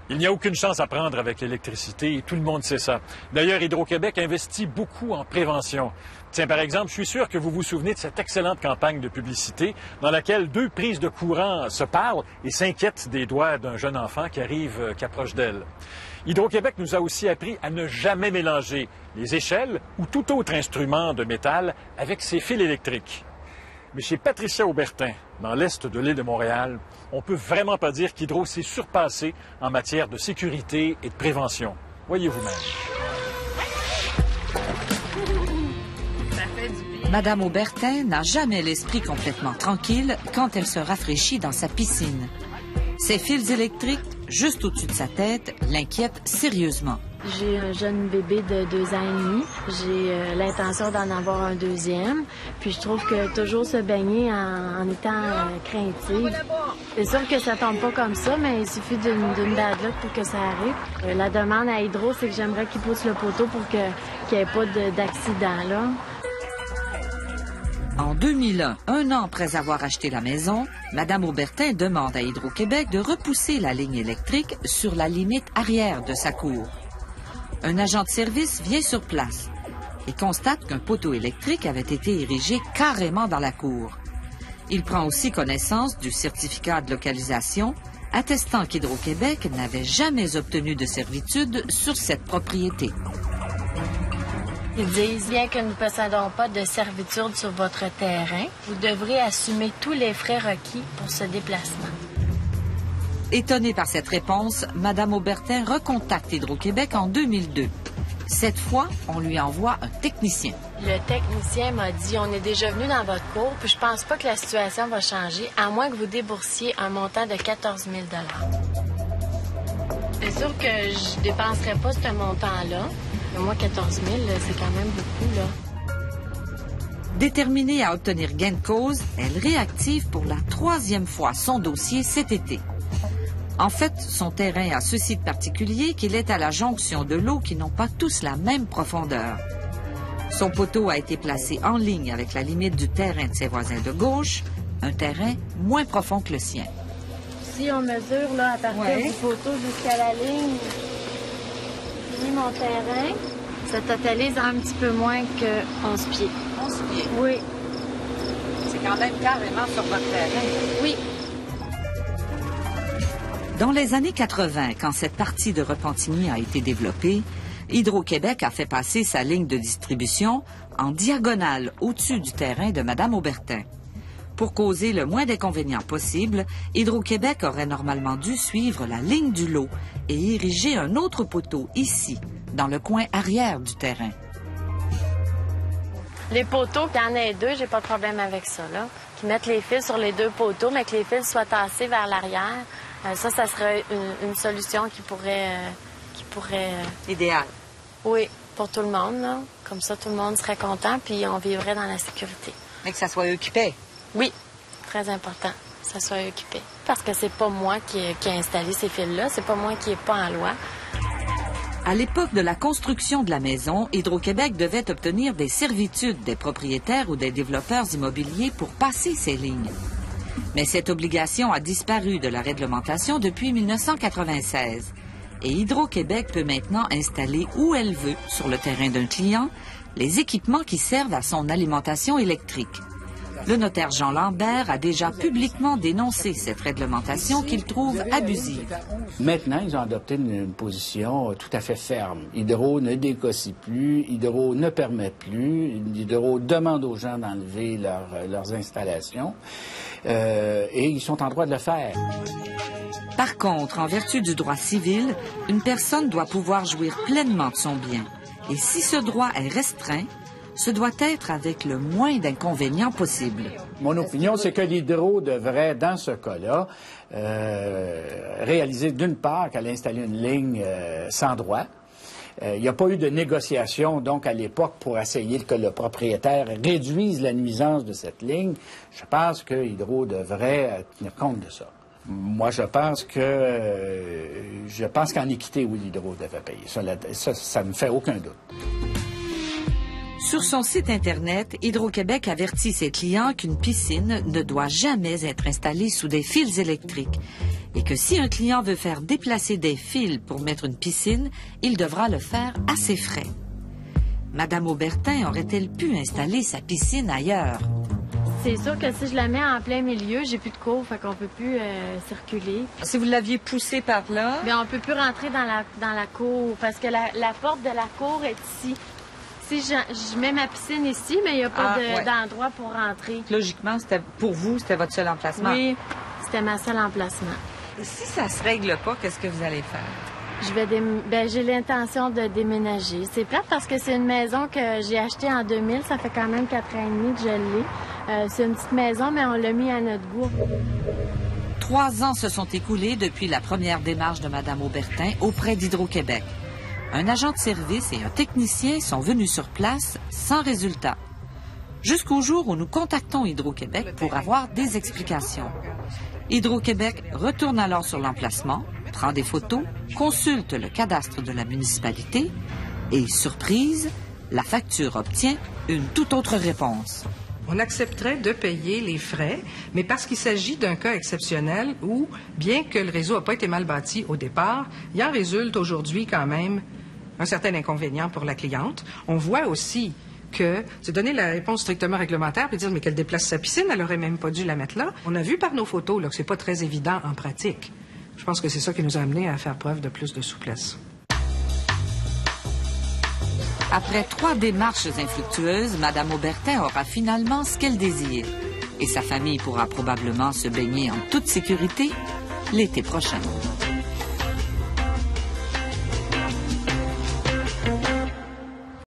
Il n'y a aucune chance à prendre avec l'électricité et tout le monde sait ça. D'ailleurs, Hydro-Québec investit beaucoup en prévention. Tiens, par exemple, je suis sûr que vous vous souvenez de cette excellente campagne de publicité dans laquelle 2 prises de courant se parlent et s'inquiètent des doigts d'un jeune enfant qui approche d'elle. Hydro-Québec nous a aussi appris à ne jamais mélanger les échelles ou tout autre instrument de métal avec ses fils électriques. Mais chez Patricia Aubertin, dans l'est de l'île de Montréal, on peut vraiment pas dire qu'Hydro s'est surpassé en matière de sécurité et de prévention. Voyez vous-même. Madame Aubertin n'a jamais l'esprit complètement tranquille quand elle se rafraîchit dans sa piscine. Ces fils électriques, juste au-dessus de sa tête, l'inquiètent sérieusement. J'ai un jeune bébé de 2 ans et demi. J'ai l'intention d'en avoir un deuxième. Puis je trouve que toujours se baigner en étant craintive. C'est sûr que ça tombe pas comme ça, mais il suffit d'une bad luck pour que ça arrive. La demande à Hydro, c'est que j'aimerais qu'il pousse le poteau pour qu'il n'y ait pas d'accident, là. En 2001, un an après avoir acheté la maison, Madame Aubertin demande à Hydro-Québec de repousser la ligne électrique sur la limite arrière de sa cour. Un agent de service vient sur place et constate qu'un poteau électrique avait été érigé carrément dans la cour. Il prend aussi connaissance du certificat de localisation attestant qu'Hydro-Québec n'avait jamais obtenu de servitude sur cette propriété. Ils disent bien que nous ne possédons pas de servitude sur votre terrain. Vous devrez assumer tous les frais requis pour ce déplacement. Étonnée par cette réponse, Madame Aubertin recontacte Hydro-Québec en 2002. Cette fois, on lui envoie un technicien. Le technicien m'a dit, on est déjà venu dans votre cour, puis je pense pas que la situation va changer, à moins que vous déboursiez un montant de 14 000 $. C'est sûr que je dépenserais pas ce montant-là. Mais moi, 14 000 $, c'est quand même beaucoup, là. Déterminée à obtenir gain de cause, elle réactive pour la 3e fois son dossier cet été. En fait, son terrain a ceci de particulier qu'il est à la jonction de l'eau qui n'ont pas tous la même profondeur. Son poteau a été placé en ligne avec la limite du terrain de ses voisins de gauche, un terrain moins profond que le sien. Si on mesure là, à partir du poteau jusqu'à la ligne, j'ai mis mon terrain, ça totalise un petit peu moins que 11 pieds. 11 pieds? Oui. C'est quand même carrément sur votre terrain. Oui. Dans les années 80, quand cette partie de Repentigny a été développée, Hydro-Québec a fait passer sa ligne de distribution en diagonale au-dessus du terrain de Madame Aubertin. Pour causer le moins d'inconvénients possible, Hydro-Québec aurait normalement dû suivre la ligne du lot et ériger un autre poteau ici, dans le coin arrière du terrain. Les poteaux, qu'il y en ait 2, j'ai pas de problème avec ça, là. Qu'ils mettent les fils sur les 2 poteaux, mais que les fils soient tassés vers l'arrière. Ça serait une solution qui pourrait... Idéal. Oui, pour tout le monde, là. Comme ça, tout le monde serait content, puis on vivrait dans la sécurité. Mais que ça soit occupé. Oui, très important, que ça soit occupé. Parce que c'est pas moi qui ai installé ces fils-là, c'est pas moi qui est pas en loi. À l'époque de la construction de la maison, Hydro-Québec devait obtenir des servitudes des propriétaires ou des développeurs immobiliers pour passer ces lignes. Mais cette obligation a disparu de la réglementation depuis 1996. Et Hydro-Québec peut maintenant installer où elle veut, sur le terrain d'un client, les équipements qui servent à son alimentation électrique. Le notaire Jean Lambert a déjà publiquement dénoncé cette réglementation qu'il trouve abusive. Maintenant, ils ont adopté une position tout à fait ferme. Hydro ne négocie plus, Hydro ne permet plus, Hydro demande aux gens d'enlever leurs installations et ils sont en droit de le faire. Par contre, en vertu du droit civil, une personne doit pouvoir jouir pleinement de son bien. Et si ce droit est restreint, ce doit être avec le moins d'inconvénients possible. Mon opinion, c'est que l'Hydro devrait, dans ce cas-là, réaliser d'une part qu'elle a installé une ligne sans droit. Il n'y a pas eu de négociation, donc, à l'époque, pour essayer que le propriétaire réduise la nuisance de cette ligne. Je pense que Hydro devrait tenir compte de ça. Moi, je pense qu'en équité, oui, l'Hydro devait payer. Ça ne me fait aucun doute. Sur son site Internet, Hydro-Québec avertit ses clients qu'une piscine ne doit jamais être installée sous des fils électriques et que si un client veut faire déplacer des fils pour mettre une piscine, il devra le faire à ses frais. Madame Aubertin aurait-elle pu installer sa piscine ailleurs? C'est sûr que si je la mets en plein milieu, j'ai plus de cours, fait qu'on peut plus circuler. Si vous l'aviez poussée par là... Bien, on peut plus rentrer dans la cour, parce que la porte de la cour est ici. Si je mets ma piscine ici, mais il n'y a pas d'endroit pour rentrer. Logiquement, pour vous, c'était votre seul emplacement? Oui, c'était ma seule emplacement. Et si ça se règle pas, qu'est-ce que vous allez faire? J'ai l'intention de déménager. C'est plate parce que c'est une maison que j'ai achetée en 2000. Ça fait quand même 4 ans et demi que je l'ai. C'est une petite maison, mais on l'a mis à notre goût. 3 ans se sont écoulés depuis la première démarche de Mme Aubertin auprès d'Hydro-Québec. Un agent de service et un technicien sont venus sur place sans résultat. Jusqu'au jour où nous contactons Hydro-Québec pour avoir des explications. Hydro-Québec retourne alors sur l'emplacement, prend des photos, consulte le cadastre de la municipalité et, surprise, la facture obtient une toute autre réponse. On accepterait de payer les frais, mais parce qu'il s'agit d'un cas exceptionnel où, bien que le réseau n'a pas été mal bâti au départ, il en résulte aujourd'hui quand même un certain inconvénient pour la cliente. On voit aussi que c'est donner la réponse strictement réglementaire puis dire mais qu'elle déplace sa piscine, elle aurait même pas dû la mettre là. On a vu par nos photos là, que c'est pas très évident en pratique. Je pense que c'est ça qui nous a amenés à faire preuve de plus de souplesse. Après 3 démarches infructueuses, Mme Aubertin aura finalement ce qu'elle désire. Et sa famille pourra probablement se baigner en toute sécurité l'été prochain.